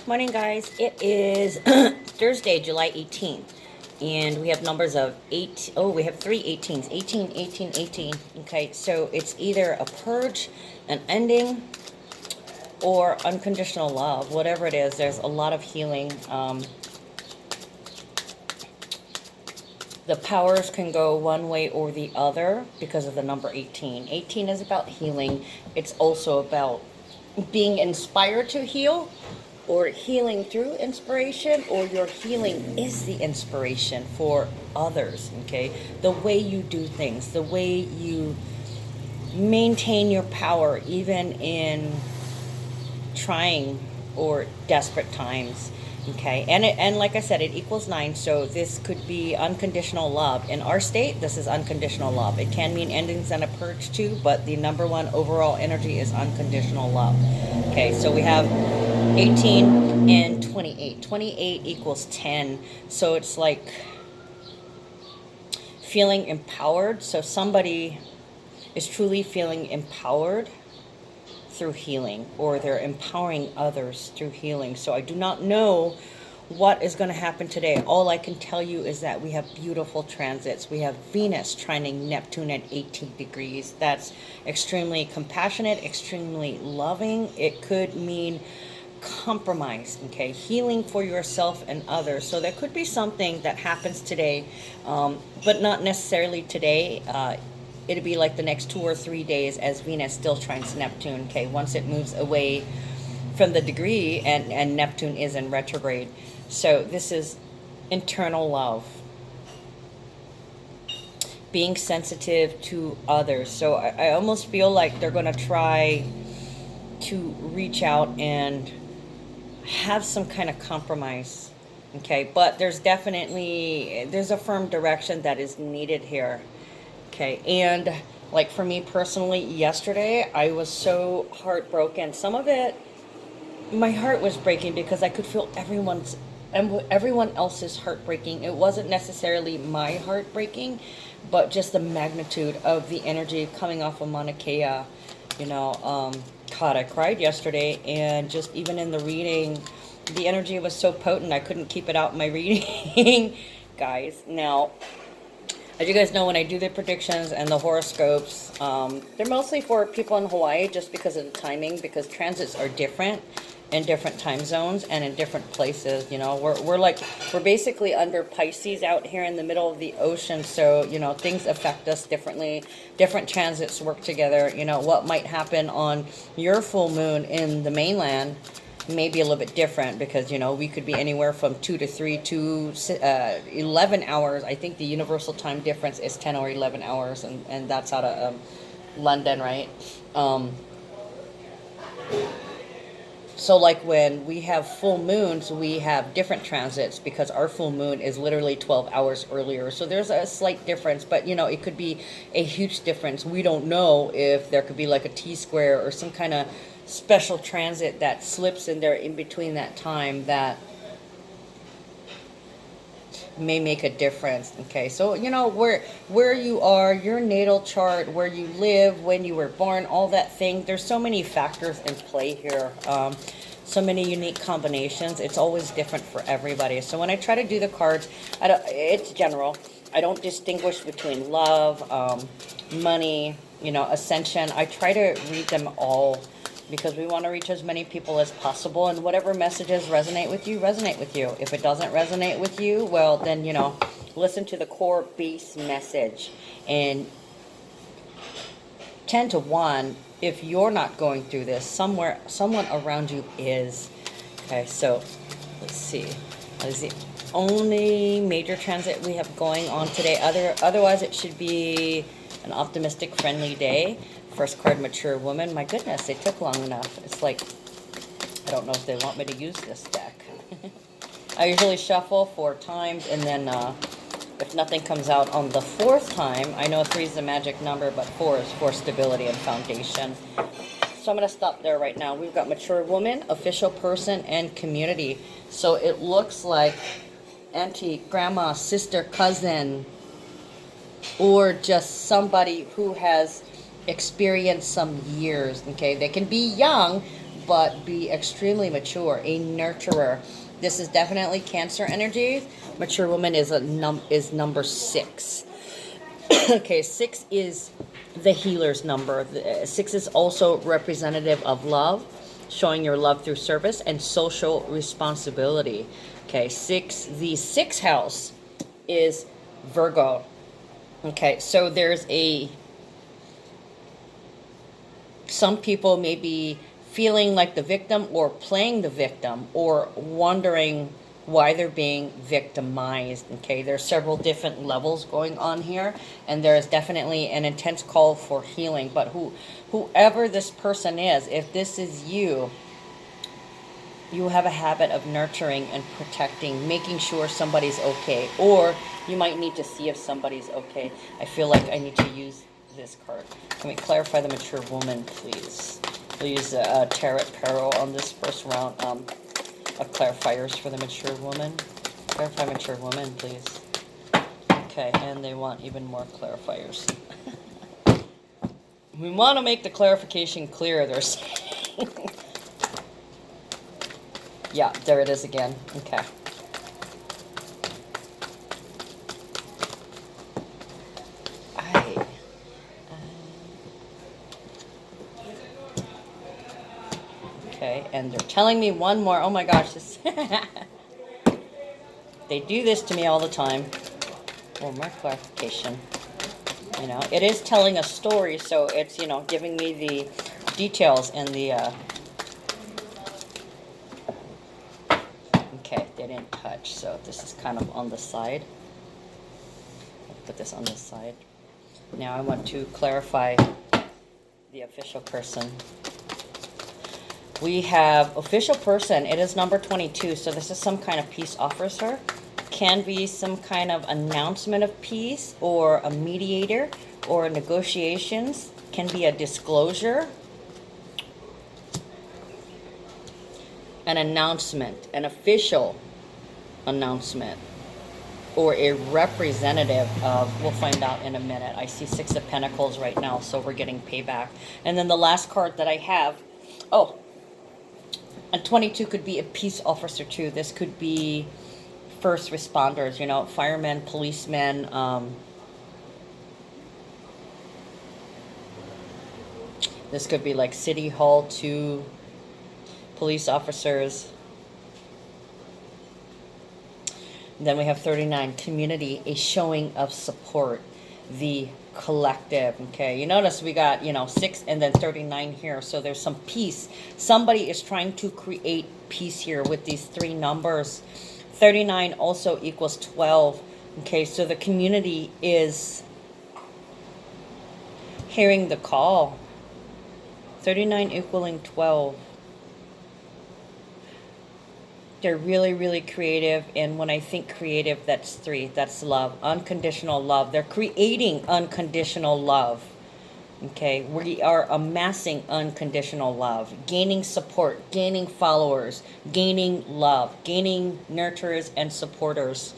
Morning, guys. It is Thursday, July 18th, and we have numbers of 8. Oh, we have 3 18s. 18, 18, 18. Okay, so it's either a purge, an ending, or unconditional love. Whatever it is, there's a lot of healing. The powers can go one way or the other because of the number 18. 18 is about healing. It's also about being inspired to heal, or healing through inspiration, or your healing is the inspiration for others. Okay, the way you do things, the way you maintain your power even in trying or desperate times. Okay, and like I said, it equals 9, so this could be unconditional love. In our state, this is unconditional love. It can mean endings and a purge too, but the number one overall energy is unconditional love. Okay, so we have 18 and 28. 28 equals 10, so it's like feeling empowered. So somebody is truly feeling empowered through healing, or they're empowering others through healing. So I do not know what is going to happen today. All I can tell you is that we have beautiful transits. We have Venus trining Neptune at 18 degrees. That's extremely compassionate, extremely loving. It could mean compromise, okay, healing for yourself and others. So there could be something that happens today, but not necessarily today. It'd be like the next 2 or 3 days as Venus still trines Neptune. Okay, once it moves away from the degree, and Neptune is in retrograde. So this is internal love, being sensitive to others. So I almost feel like they're going to try to reach out and have some kind of compromise. Okay, but there's a firm direction that is needed here. Okay, and like for me personally, yesterday I was so heartbroken. Some of it, my heart was breaking because I could feel everyone else's heart breaking. It wasn't necessarily my heart breaking, but just the magnitude of the energy coming off of Mauna Kea. God, I cried yesterday, and just even in the reading, the energy was so potent I couldn't keep it out in my reading, guys. Now, as you guys know, when I do the predictions and the horoscopes, they're mostly for people in Hawaii just because of the timing, because transits are different in different time zones and in different places. We're basically under Pisces out here in the middle of the ocean, so things affect us differently. Different transits work together. What might happen on your full moon in the mainland may be a little bit different, because we could be anywhere from 2 to 3 to 11 hours. I think the universal time difference is 10 or 11 hours, and that's out of London, right? So like when we have full moons, we have different transits because our full moon is literally 12 hours earlier. So there's a slight difference, but it could be a huge difference. We don't know if there could be like a T-square or some kind of special transit that slips in there in between that time that may make a difference. Okay, so where you are, your natal chart, where you live, when you were born, all that thing, there's so many factors in play here, so many unique combinations. It's always different for everybody. So when I try to do the cards, it's general. I don't distinguish between love, money, ascension. I try to read them all, because we want to reach as many people as possible, and whatever messages resonate with you, resonate with you. If it doesn't resonate with you, well, then, listen to the core base message. And 10 to 1, if you're not going through this, someone around you is. Okay, so let's see. That is the only major transit we have going on today. Otherwise, it should be an optimistic, friendly day. First card, mature woman. My goodness, they took long enough. It's like, I don't know if they want me to use this deck. I usually shuffle 4 times, and then if nothing comes out on the 4th time, I know 3 is the magic number, but 4 is for stability and foundation. So I'm going to stop there right now. We've got mature woman, official person, and community. So it looks like auntie, grandma, sister, cousin, or just somebody who has experienced some years. Okay, they can be young, but be extremely mature, a nurturer. This is definitely Cancer energy. Mature woman is number 6. Okay, 6 is the healer's number. 6 is also representative of love, showing your love through service and social responsibility. Okay, the 6th house is Virgo. Okay, so there's some people may be feeling like the victim or playing the victim or wondering why they're being victimized. Okay, there's several different levels going on here, and there's definitely an intense call for healing. But whoever this person is, if this is you, you have a habit of nurturing and protecting, making sure somebody's okay, or you might need to see if somebody's okay. I feel like I need to use this card. Can we clarify the mature woman, please? We'll use Tarot Tarot on this first round of clarifiers for the mature woman. Clarify mature woman, please. Okay, and they want even more clarifiers. We want to make the clarification clear, they're saying. Yeah, there it is again. Okay. Okay, and they're telling me one more. Oh my gosh, this they do this to me all the time. One more clarification. You know, it is telling a story, so it's, you know, giving me the details and the okay, they didn't touch, so this is kind of on the side. I'll put this on this side. Now I want to clarify the official person. We have official person. It is number 22, so this is some kind of peace officer. Can be some kind of announcement of peace, or a mediator, or negotiations. Can be a disclosure, an announcement, an official announcement, or a representative of, we'll find out in a minute. I see 6 of Pentacles right now, so we're getting payback. And then the last card that I have, oh, and 22 could be a peace officer too. This could be first responders, you know, firemen, policemen, this could be like City Hall too, police officers. And then we have 39, community, a showing of support, the collective. Okay, you notice we got, you know, 6 and then 39 here, so there's some peace. Somebody is trying to create peace here with these 3 numbers. 39 also equals 12. Okay, so the community is hearing the call. 39 equaling 12. They're really, really creative. And when I think creative, that's 3. That's love. Unconditional love. They're creating unconditional love. Okay. We are amassing unconditional love. Gaining support. Gaining followers. Gaining love. Gaining nurturers and supporters.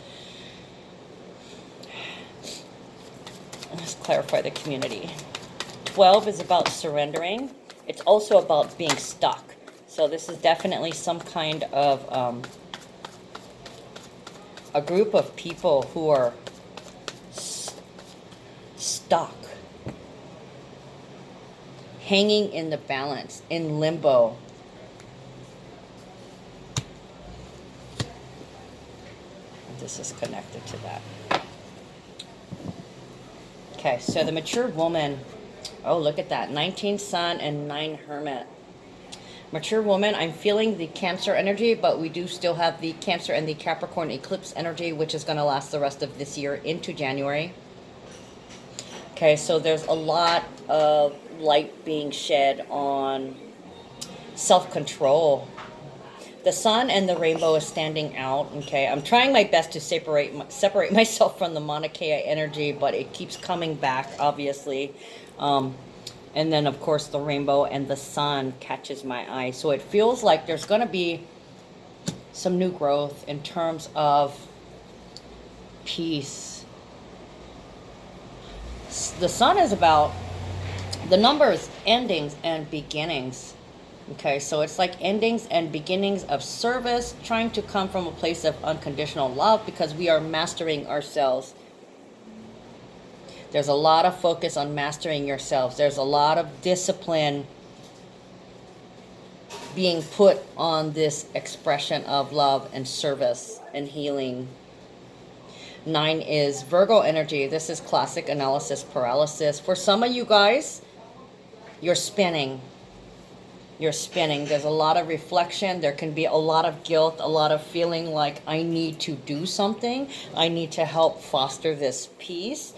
Let's clarify the community. 12 is about surrendering. It's also about being stuck. So this is definitely some kind of a group of people who are stuck, hanging in the balance, in limbo. This is connected to that. Okay, so the mature woman, oh, look at that, 19 Sun and 9 Hermit. Mature woman, I'm feeling the Cancer energy, but we do still have the Cancer and the Capricorn eclipse energy, which is going to last the rest of this year into January. Okay, so there's a lot of light being shed on self-control. The sun and the rainbow is standing out. Okay, I'm trying my best to separate myself from the Mauna Kea energy, but it keeps coming back, obviously. And then, of course, the rainbow and the sun catches my eye. So it feels like there's going to be some new growth in terms of peace. The sun is about the numbers, endings, and beginnings. Okay, so it's like endings and beginnings of service, trying to come from a place of unconditional love because we are mastering ourselves. There's a lot of focus on mastering yourselves. There's a lot of discipline being put on this expression of love and service and healing. 9 is Virgo energy. This is classic analysis paralysis. For some of you guys, you're spinning. You're spinning. There's a lot of reflection. There can be a lot of guilt, a lot of feeling like I need to do something. I need to help foster this peace.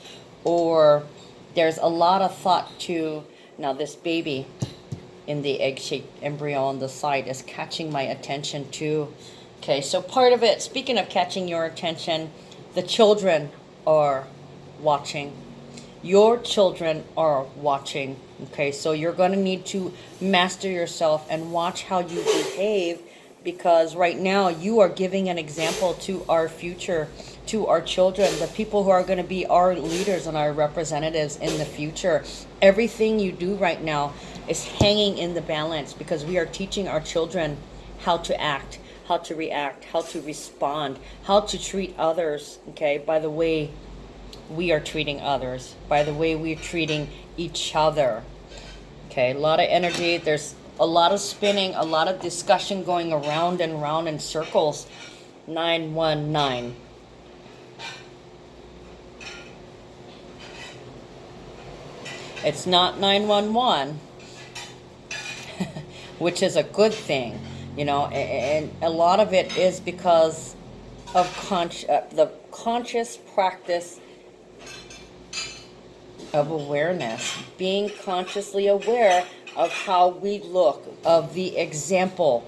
Or there's a lot of thought to, now this baby in the egg-shaped embryo on the side is catching my attention too. Okay, so part of it, speaking of catching your attention, the children are watching. Your children are watching. Okay, so you're going to need to master yourself and watch how you behave, because right now you are giving an example to our future, to our children, the people who are going to be our leaders and our representatives in the future. Everything you do right now is hanging in the balance because we are teaching our children how to act, how to react, how to respond, how to treat others, okay, by the way we are treating others, by the way we're treating each other. Okay, a lot of energy. There's a lot of spinning, a lot of discussion going around and round in circles. 919. It's not 911, which is a good thing, you know, and a lot of it is because of the conscious practice of awareness, being consciously aware of how we look, of the example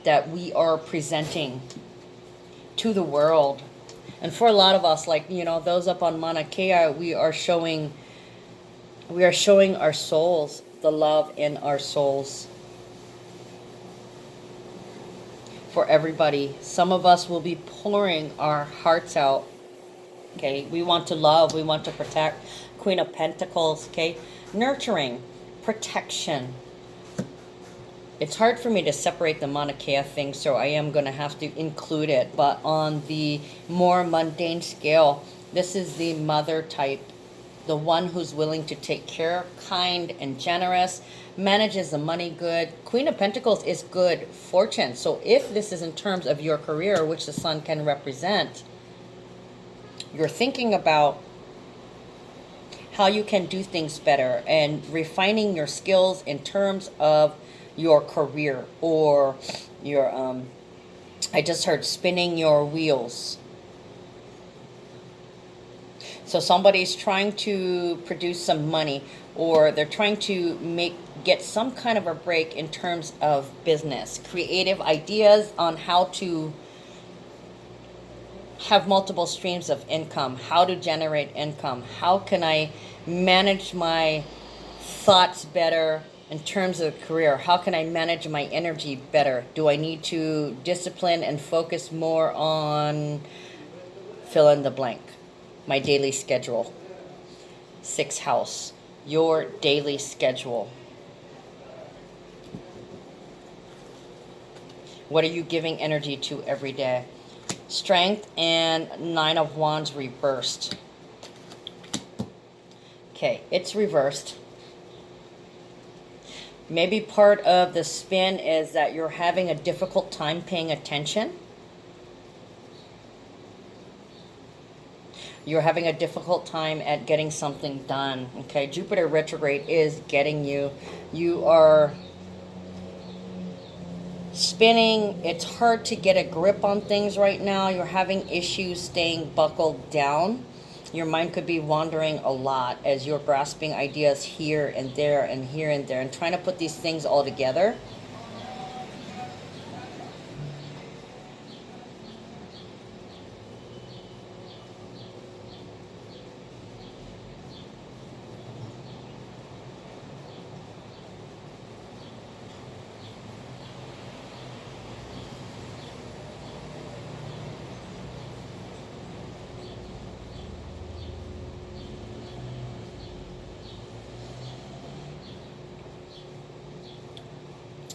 that we are presenting to the world. And for a lot of us, like, you know, those up on Mauna Kea, we are showing our souls, the love in our souls. For everybody, some of us will be pouring our hearts out. Okay, we want to love, we want to protect. Queen of Pentacles, okay, nurturing, protection. It's hard for me to separate the Mauna Kea thing, so I am going to have to include it. But on the more mundane scale, this is the mother type, the one who's willing to take care, kind and generous, manages the money good. Queen of Pentacles is good fortune. So if this is in terms of your career, which the sun can represent, you're thinking about how you can do things better and refining your skills in terms of your career, or your, I just heard spinning your wheels. So somebody's trying to produce some money, or they're trying to get some kind of a break in terms of business, creative ideas on how to have multiple streams of income, how to generate income, how can I manage my thoughts better in terms of career, how can I manage my energy better, do I need to discipline and focus more on fill in the blank, my daily schedule. 6th house, your daily schedule. What are you giving energy to every day? Strength and 9 of Wands reversed. Okay, it's reversed. Maybe part of the spin is that you're having a difficult time paying attention. You're having a difficult time at getting something done. Okay, Jupiter retrograde is getting you. You are spinning. It's hard to get a grip on things right now. You're having issues staying buckled down. Your mind could be wandering a lot as you're grasping ideas here and there and here and there and trying to put these things all together.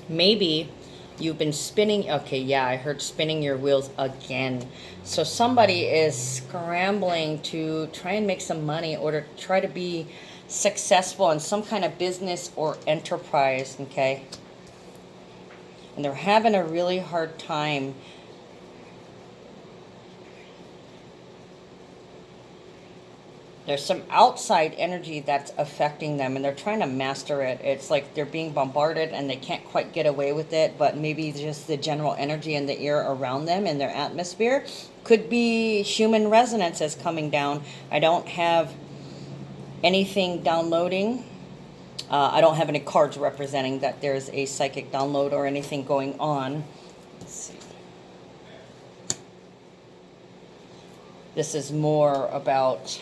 Maybe you've been spinning. Okay, yeah, I heard spinning your wheels again. So somebody is scrambling to try and make some money or to try to be successful in some kind of business or enterprise, okay? And they're having a really hard time. There's some outside energy that's affecting them and they're trying to master it. It's like they're being bombarded and they can't quite get away with it, but maybe just the general energy in the air around them in their atmosphere. Could be human resonances coming down. I don't have anything downloading. I don't have any cards representing that there's a psychic download or anything going on. Let's see. This is more about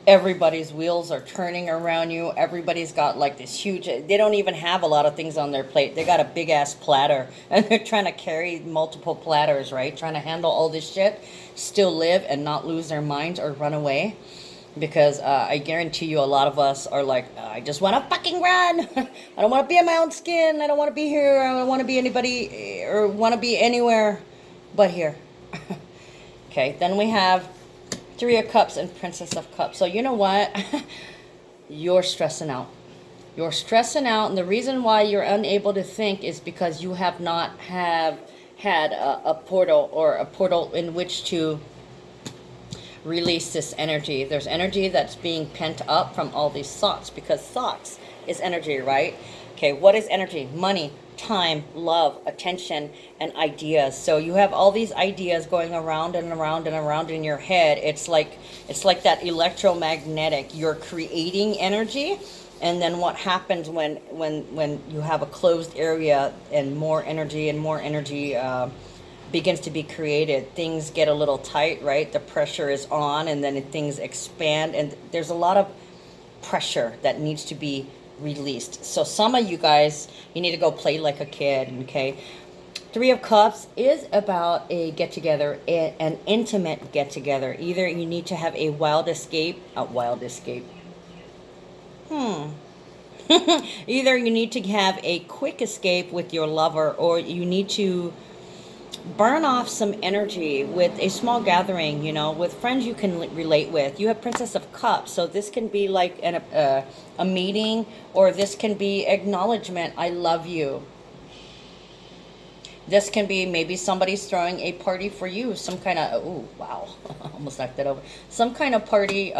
everybody's wheels are turning around you. Everybody's got like this huge, they don't even have a lot of things on their plate. They got a big ass platter and they're trying to carry multiple platters, right? Trying to handle all this shit, still live and not lose their minds or run away. Because I guarantee you a lot of us are like, I just want to fucking run. I don't want to be in my own skin. I don't want to be here. I don't want to be anybody or want to be anywhere but here. Okay, then we have Three of Cups and Princess of Cups. So you know what? You're stressing out. You're stressing out, and the reason why you're unable to think is because you have not had a portal or a portal in which to release this energy. There's energy that's being pent up from all these thoughts, because thoughts is energy, right? Okay, what is energy? Money, time, love, attention, and ideas. So you have all these ideas going around and around and around in your head. It's like that electromagnetic. You're creating energy, and then what happens when you have a closed area and more energy begins to be created, things get a little tight, right? The pressure is on, and then things expand, and there's a lot of pressure that needs to be released. So some of you guys, you need to go play like a kid, okay? Three of Cups is about a get-together, an intimate get-together. Either you need to have a wild escape. Either you need to have a quick escape with your lover, or you need to burn off some energy with a small gathering, you know, with friends you can relate with. You have Princess of Cups, so this can be like a meeting, or this can be acknowledgement, I love you. This can be maybe somebody's throwing a party for you, some kind of, oh, wow, almost knocked that over. Some kind of party,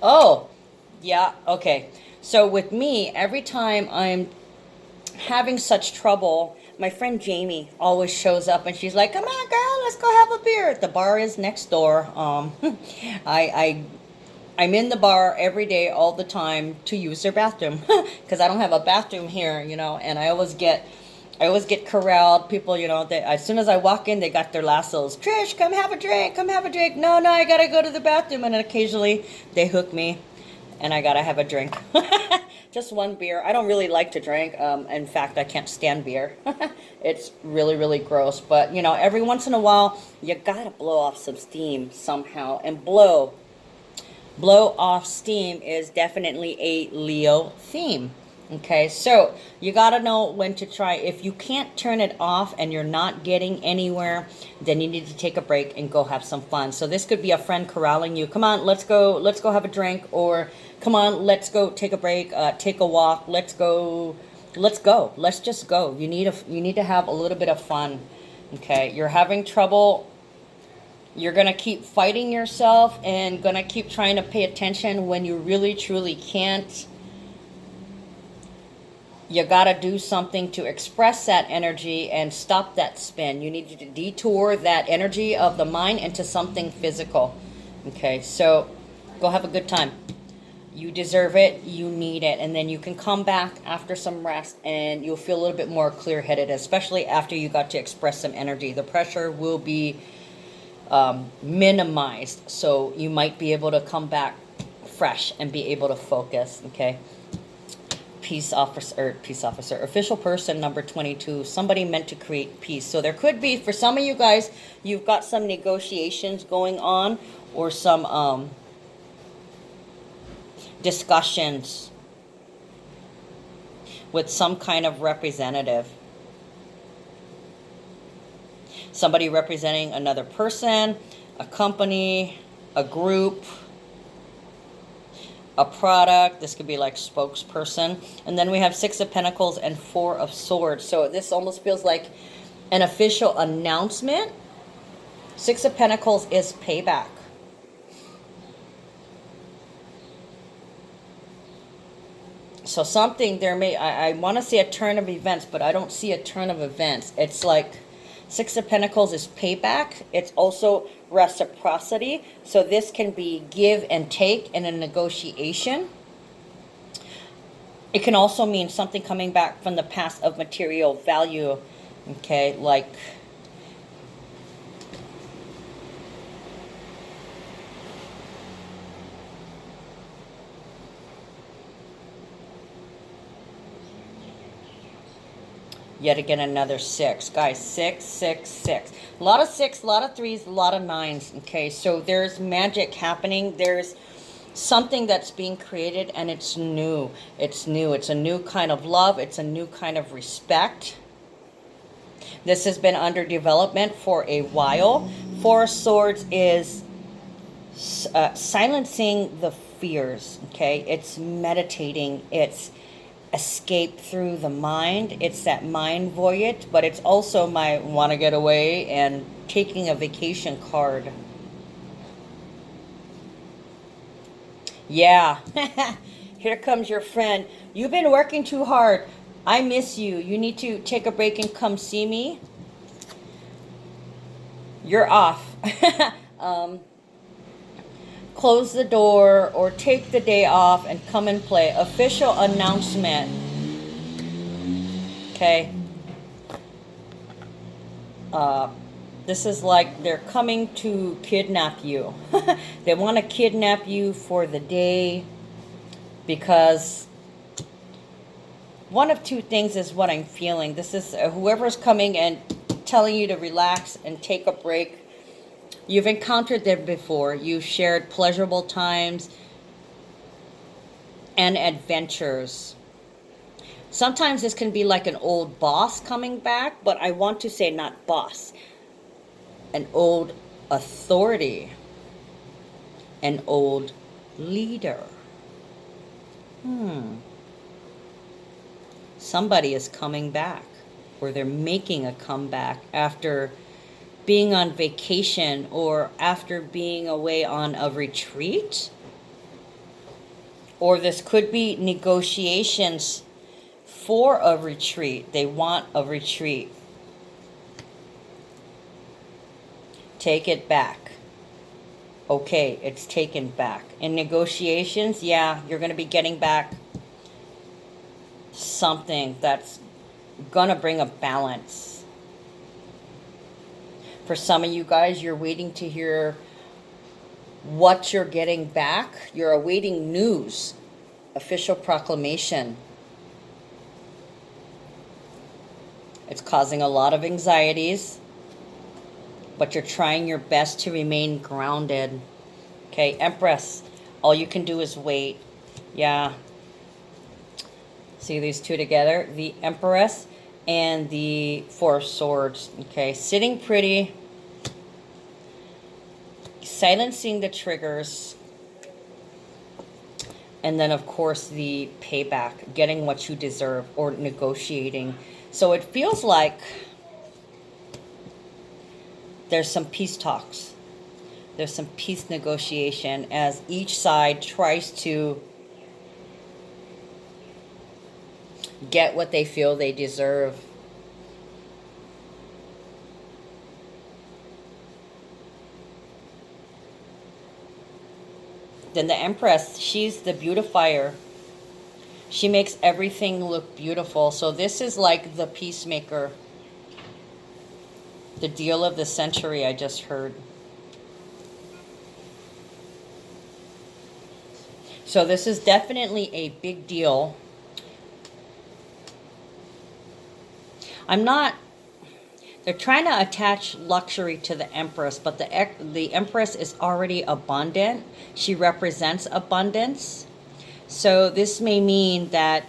oh, yeah, okay. So with me, every time I'm having such trouble, my friend Jamie always shows up and she's like, come on girl, let's go have a beer. The bar is next door. I'm in the bar every day, all the time, to use their bathroom because I don't have a bathroom here, you know, and I always get corralled. People, you know, as soon as I walk in, they got their lassos. Trish, come have a drink, come have a drink. No, I gotta go to the bathroom. And then occasionally they hook me and I gotta have a drink. Just one beer. I don't really like to drink. In fact, I can't stand beer. It's really, really gross. But, you know, every once in a while, you gotta blow off some steam somehow. And blow off steam is definitely a Leo theme. Okay, so you gotta know when to try. If you can't turn it off and you're not getting anywhere, then you need to take a break and go have some fun. So this could be a friend corralling you. Come on, let's go have a drink, or come on, let's go take a break, take a walk, let's just go. You need to have a little bit of fun. Okay, you're having trouble. You're gonna keep fighting yourself and gonna keep trying to pay attention when you really truly can't. You gotta do something to express that energy and stop that spin. You need to detour that energy of the mind into something physical. Okay, so go have a good time. You deserve it, you need it, and then you can come back after some rest and you'll feel a little bit more clear-headed, especially after you got to express some energy. The pressure will be minimized, so you might be able to come back fresh and be able to focus, okay? Peace officer, official person number 22, somebody meant to create peace. So there could be, for some of you guys, you've got some negotiations going on, or some discussions with some kind of representative. Somebody representing another person, a company, a group, a product. This could be like spokesperson. And then we have Six of Pentacles and Four of Swords. So this almost feels like an official announcement. Six of Pentacles is payback. So something there may, I want to see a turn of events, but I don't see a turn of events. It's like Six of Pentacles is payback. It's also reciprocity. So this can be give and take in a negotiation. It can also mean something coming back from the past of material value. Okay, like yet again, another six. Guys, 6, 6, 6. A lot of 6, a lot of 3s, a lot of 9s. Okay, so there's magic happening. There's something that's being created, and it's new. It's new. It's a new kind of love. It's a new kind of respect. This has been under development for a while. Four of Swords is silencing the fears. Okay, it's meditating. It's escape through the mind. It's that mind voyage, but it's also my want to get away and taking a vacation card. Yeah. Here comes your friend. You've been working too hard. I miss you. You need to take a break and come see me. You're off. Close the door or take the day off and come and play. Official announcement. Okay. This is like they're coming to kidnap you. They want to kidnap you for the day because one of two things is what I'm feeling. This is whoever's coming and telling you to relax and take a break. You've encountered them before. You've shared pleasurable times and adventures. Sometimes this can be like an old boss coming back, but I want to say not boss. An old authority. An old leader. Somebody is coming back, or they're making a comeback after being on vacation or after being away on a retreat. Or this could be negotiations for a retreat. They want a retreat. Take it back. Okay, it's taken back. In negotiations, yeah, you're going to be getting back something that's going to bring a balance. For some of you guys, you're waiting to hear what you're getting back. You're awaiting news. Official proclamation. It's causing a lot of anxieties, but you're trying your best to remain grounded. Okay, Empress. All you can do is wait. Yeah. See these two together? The Empress and the Four of Swords. Okay, sitting pretty, silencing the triggers, and then of course the payback, getting what you deserve, or negotiating. So it feels like there's some peace talks. There's some peace negotiation as each side tries to get what they feel they deserve. Then the Empress, she's the beautifier. She makes everything look beautiful. So this is like the peacemaker. The deal of the century, I just heard. So this is definitely a big deal. They're trying to attach luxury to the Empress, but the Empress is already abundant. She represents abundance. So this may mean that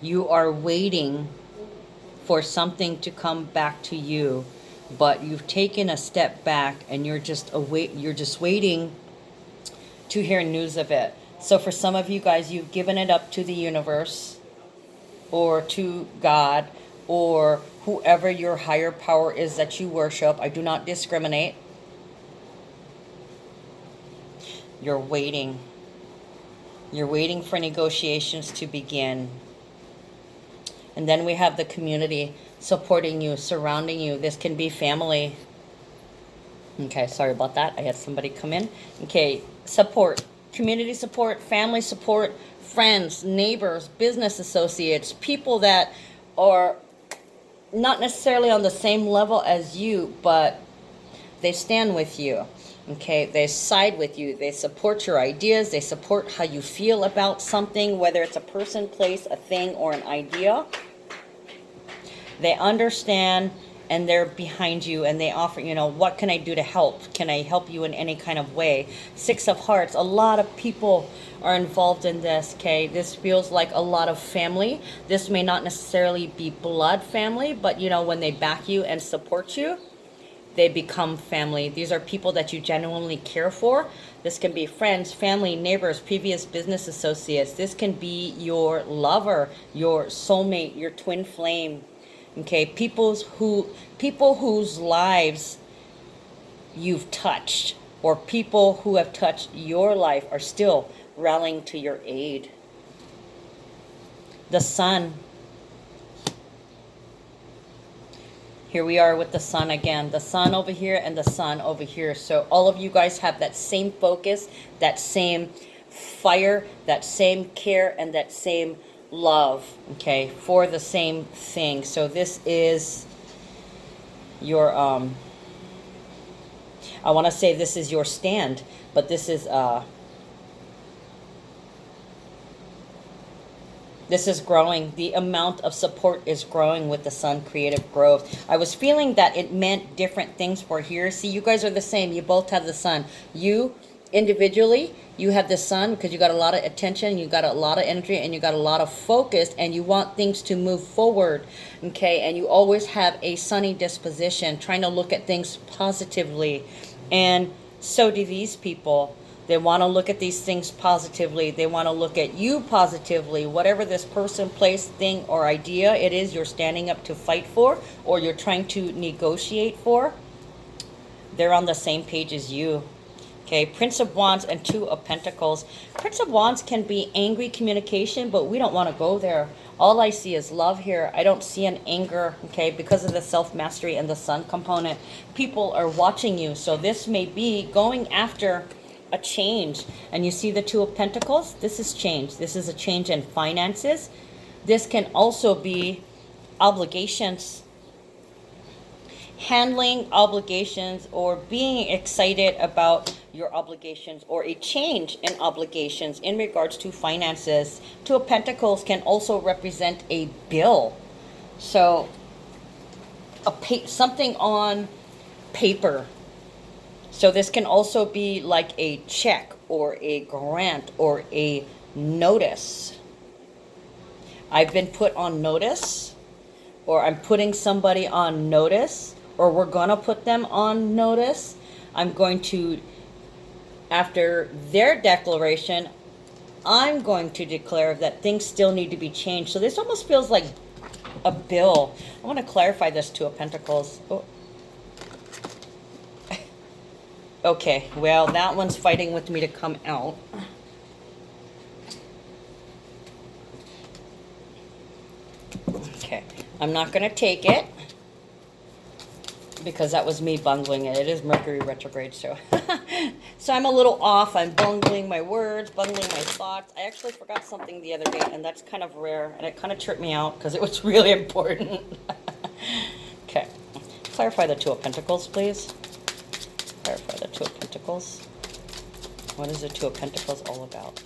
You are waiting for something to come back to you, but you've taken a step back and you're just waiting to hear news of it. So for some of you guys, you've given it up to the universe or to God or whoever your higher power is that you worship. I do not discriminate. You're waiting. You're waiting for negotiations to begin. And then we have the community supporting you, surrounding you. This can be family. Okay, sorry about that. I had somebody come in. Okay, support. Community support, family support, friends, neighbors, business associates, people that are not necessarily on the same level as you, but they stand with you. Okay, they side with you. They support your ideas. They support how you feel about something, whether it's a person, place, a thing, or an idea. They understand and they're behind you and they offer, what can I do to help? Can I help you in any kind of way? Six of Hearts, a lot of people are involved in this, okay? This feels like a lot of family. This may not necessarily be blood family, but when they back you and support you, they become family. These are people that you genuinely care for. This can be friends, family, neighbors, previous business associates. This can be your lover, your soulmate, your twin flame. Okay, people whose lives you've touched, or people who have touched your life are still rallying to your aid. The sun. Here we are with the sun again. The sun over here and the sun over here. So all of you guys have that same focus, that same fire, that same care, and that same love, okay, for the same thing. So this is your I want to say this is your stand, but this is growing. The amount of support is growing with the sun creative growth. I was feeling that it meant different things for here. See, you guys are the same. You both have the sun. You individually, you have the sun because you got a lot of attention, you got a lot of energy, and you got a lot of focus, and you want things to move forward, okay? And you always have a sunny disposition, trying to look at things positively. And so do these people. They want to look at these things positively. They want to look at you positively. Whatever this person, place, thing, or idea it is you're standing up to fight for, or you're trying to negotiate for, they're on the same page as you. Okay, Prince of Wands and Two of Pentacles. Prince of Wands can be angry communication, but we don't want to go there. All I see is love here. I don't see an anger, okay, because of the self-mastery and the sun component. People are watching you, so this may be going after a change. And you see the Two of Pentacles? This is change. This is a change in finances. This can also be obligations. Handling obligations or being excited about your obligations or a change in obligations in regards to finances. Two of Pentacles can also represent a bill. So something on paper. So this can also be like a check or a grant or a notice. I've been put on notice, or I'm putting somebody on notice, or we're going to put them on notice. I'm going to, after their declaration, I'm going to declare that things still need to be changed. So this almost feels like a bill. I want to clarify this Two of Pentacles. Oh. Okay, well, that one's fighting with me to come out. Okay, I'm not going to take it, because that was me bungling it. It is Mercury retrograde, so so I'm a little off. I'm bungling my words, bungling my thoughts. I actually forgot something the other day, and that's kind of rare, and it kind of tripped me out because it was really important. Okay, clarify the Two of Pentacles, please. Clarify the Two of Pentacles. What is the Two of Pentacles all about?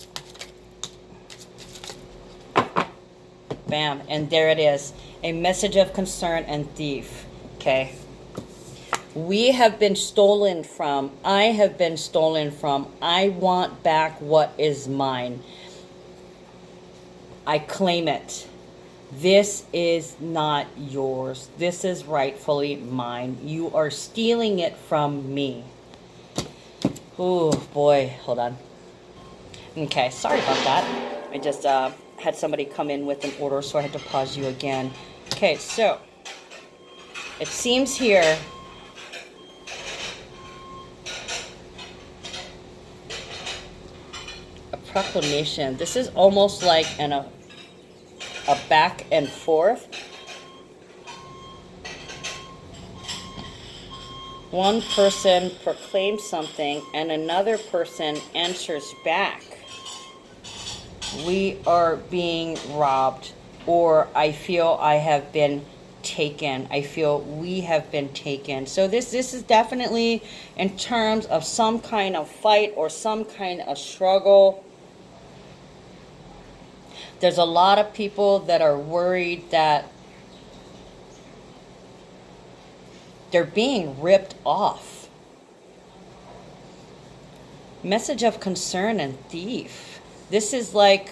Bam, and there it is. A message of concern and thief. Okay. We have been stolen from. I have been stolen from. I want back what is mine. I claim it. This is not yours. This is rightfully mine. You are stealing it from me. Oh boy, hold on. Okay, sorry about that. I just had somebody come in with an order, so I had to pause you again. Okay, so it seems here a proclamation. This is almost like a back and forth. One person proclaims something and another person answers back. We are being robbed, or I feel I have been taken. I feel we have been taken. So this is definitely in terms of some kind of fight or some kind of struggle. There's a lot of people that are worried that they're being ripped off. Message of concern and thief. This is like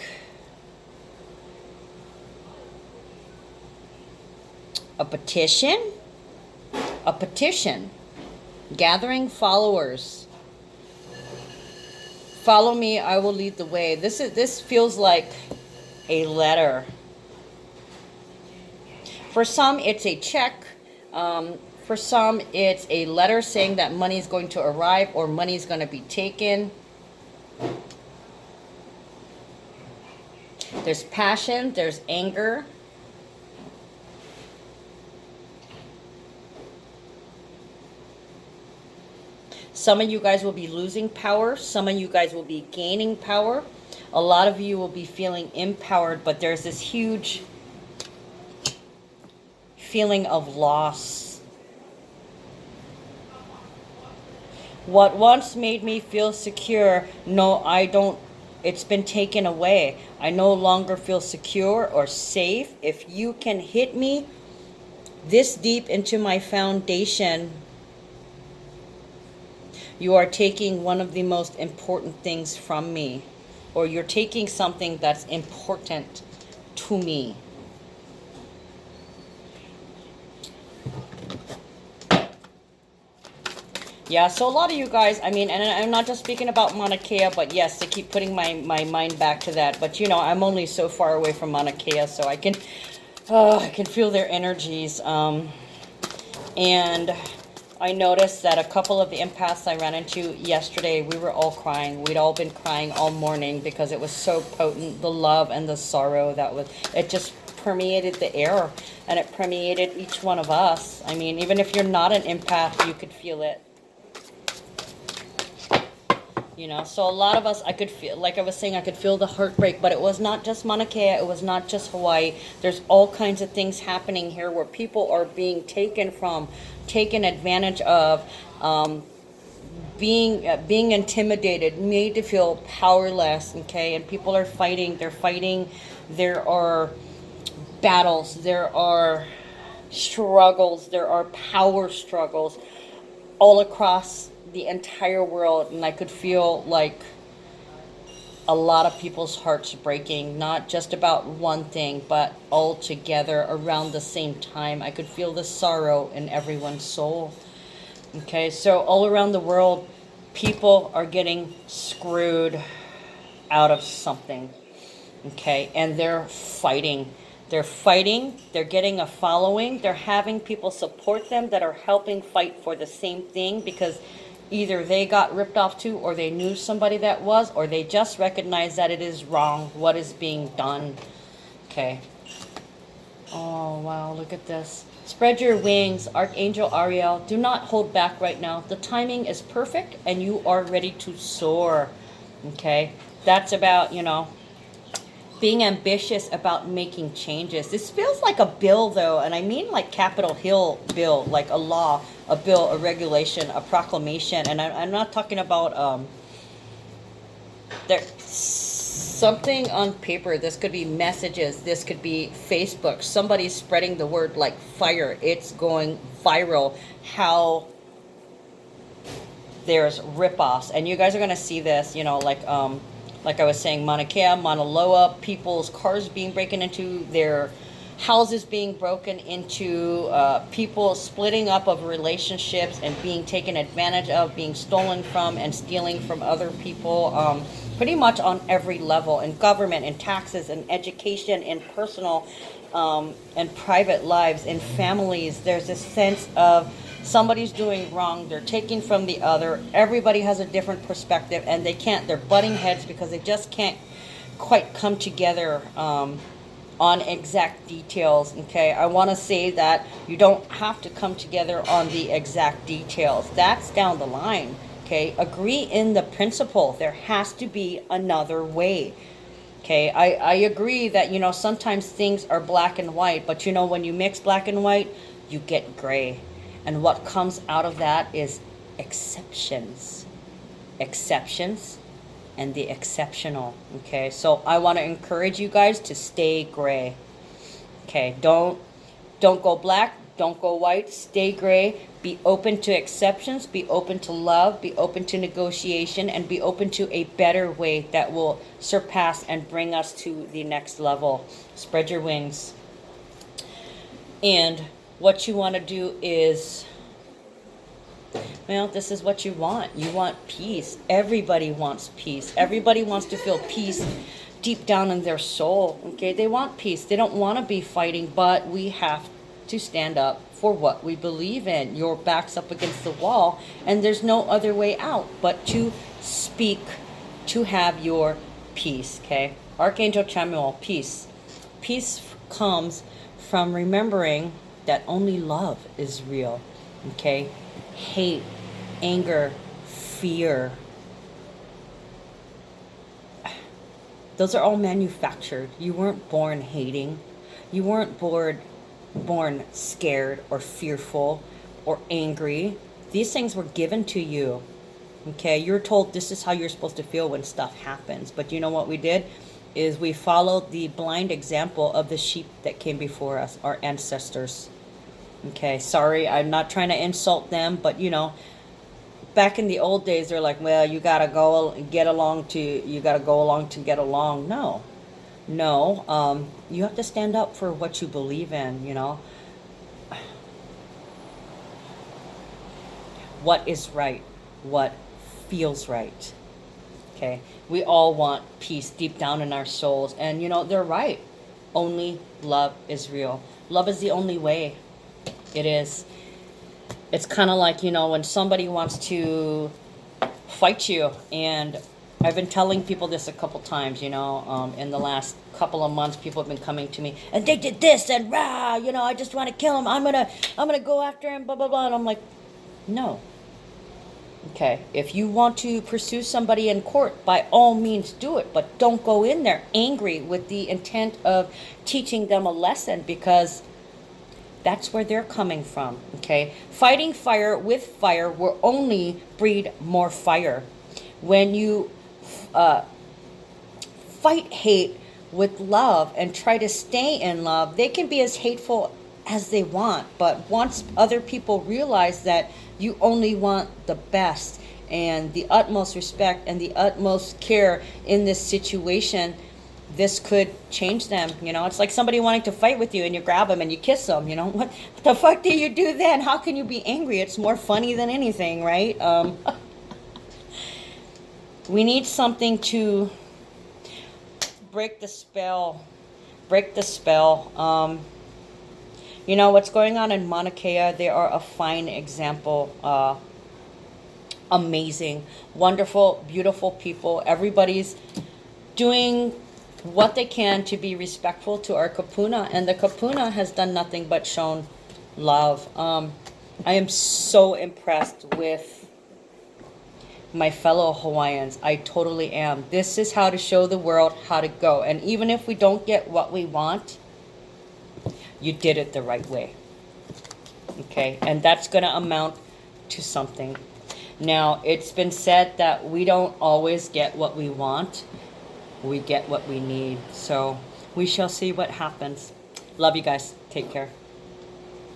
a petition. A petition. Gathering followers. Follow me, I will lead the way. This feels like a letter. For some, it's a check. For some, it's a letter saying that money is going to arrive or money is going to be taken. There's passion, there's anger. Some of you guys will be losing power. Some of you guys will be gaining power. A lot of you will be feeling empowered, but there's this huge feeling of loss. What once made me feel secure, no, I don't. It's been taken away. I no longer feel secure or safe. If you can hit me this deep into my foundation, you are taking one of the most important things from me, or you're taking something that's important to me. Yeah, so a lot of you guys, I mean, and I'm not just speaking about Mauna Kea, but yes, to keep putting my mind back to that. But, you know, I'm only so far away from Mauna Kea, so I can feel their energies. And I noticed that a couple of the empaths I ran into yesterday, we were all crying. We'd all been crying all morning because it was so potent, the love and the sorrow that was, it just permeated the air, and it permeated each one of us. I mean, even if you're not an empath, you could feel it. You know, so a lot of us, I could feel, like I was saying, I could feel the heartbreak, but it was not just Mauna Kea, it was not just Hawaii. There's all kinds of things happening here where people are being taken advantage of, being intimidated, made to feel powerless, okay? And people are fighting, they're fighting. There are battles, there are struggles, there are power struggles all across the entire world, and I could feel like a lot of people's hearts breaking, not just about one thing, but all together around the same time. I could feel the sorrow in everyone's soul. Okay, so all around the world, people are getting screwed out of something. Okay, and they're fighting. They're fighting, they're getting a following, they're having people support them that are helping fight for the same thing, because either they got ripped off too, or they knew somebody that was, or they just recognize that it is wrong, what is being done. Okay. Oh, wow, look at this. Spread your wings, Archangel Ariel. Do not hold back right now. The timing is perfect, and you are ready to soar. Okay. That's about, you know, being ambitious about making changes. This feels like a bill, though, and I mean like Capitol Hill bill, like a law, a bill, a regulation, a proclamation. And I'm not talking about there's something on paper. This could be messages. This could be Facebook. Somebody's spreading the word like fire. It's going viral. How there's rip-offs, and you guys are gonna see this. You know, like I was saying, Mauna Kea, Mauna Loa, people's cars being broken into, their houses being broken into, people splitting up of relationships and being taken advantage of, being stolen from and stealing from other people, pretty much on every level, in government, in taxes, in education, in personal and private lives, in families. There's this sense of somebody's doing wrong, they're taking from the other, everybody has a different perspective, and they're butting heads because they just can't quite come together on exact details. Okay, I want to say that you don't have to come together on the exact details. That's down the line. Okay, agree in the principle. There has to be another way. Okay, I agree that, you know, sometimes things are black and white, but you know, when you mix black and white, you get gray. And what comes out of that is exceptions. Exceptions and the exceptional. Okay, so I want to encourage you guys to stay gray. Okay, don't go black, don't go white, stay gray. Be open to exceptions, be open to love, be open to negotiation, and be open to a better way that will surpass and bring us to the next level. Spread your wings. And what you want to do is, well, this is what you want. You want peace. Everybody wants peace. Everybody wants to feel peace deep down in their soul. Okay, they want peace. They don't want to be fighting, but we have to stand up for what we believe in. Your back's up against the wall, and there's no other way out but to speak, to have your peace. Okay, Archangel Chamuel, peace. Peace comes from remembering that only love is real. Okay, hate, anger, fear, those are all manufactured. You weren't born hating. You weren't born scared or fearful or angry. These things were given to you. Okay, you're told this is how you're supposed to feel when stuff happens. But you know what we did? Is we followed the blind example of the sheep that came before us, our ancestors. Okay, sorry, I'm not trying to insult them, but you know, back in the old days, they're like, well, you gotta go along to get along. No, you have to stand up for what you believe in, you know. What is right, what feels right. Okay, we all want peace deep down in our souls, and you know, they're right. Only love is real. Love is the only way. It is. It's kind of like, you know, when somebody wants to fight you, and I've been telling people this a couple times, you know, in the last couple of months, people have been coming to me, and they did this, and rah, you know, I just want to kill him. I'm gonna go after him, blah blah blah. And I'm like, no. Okay, if you want to pursue somebody in court, by all means do it, but don't go in there angry with the intent of teaching them a lesson, because that's where they're coming from. Okay, fighting fire with fire will only breed more fire. When you fight hate with love and try to stay in love, they can be as hateful as they want, but once other people realize that you only want the best and the utmost respect and the utmost care in this situation, this could change them. You know, it's like somebody wanting to fight with you, and you grab them and you kiss them. You know, what the fuck do you do then? How can you be angry? It's more funny than anything, right? We need something to break the spell. Break the spell. You know, what's going on in Mauna Kea, they are a fine example. Amazing, wonderful, beautiful people. Everybody's doing what they can to be respectful to our kapuna, and the kapuna has done nothing but shown love. I am so impressed with my fellow Hawaiians. I totally am. This is how to show the world how to go. And even if we don't get what we want, you did it the right way. Okay, and that's going to amount to something. Now, it's been said that we don't always get what we want. We get what we need. So we shall see what happens. Love you guys. Take care.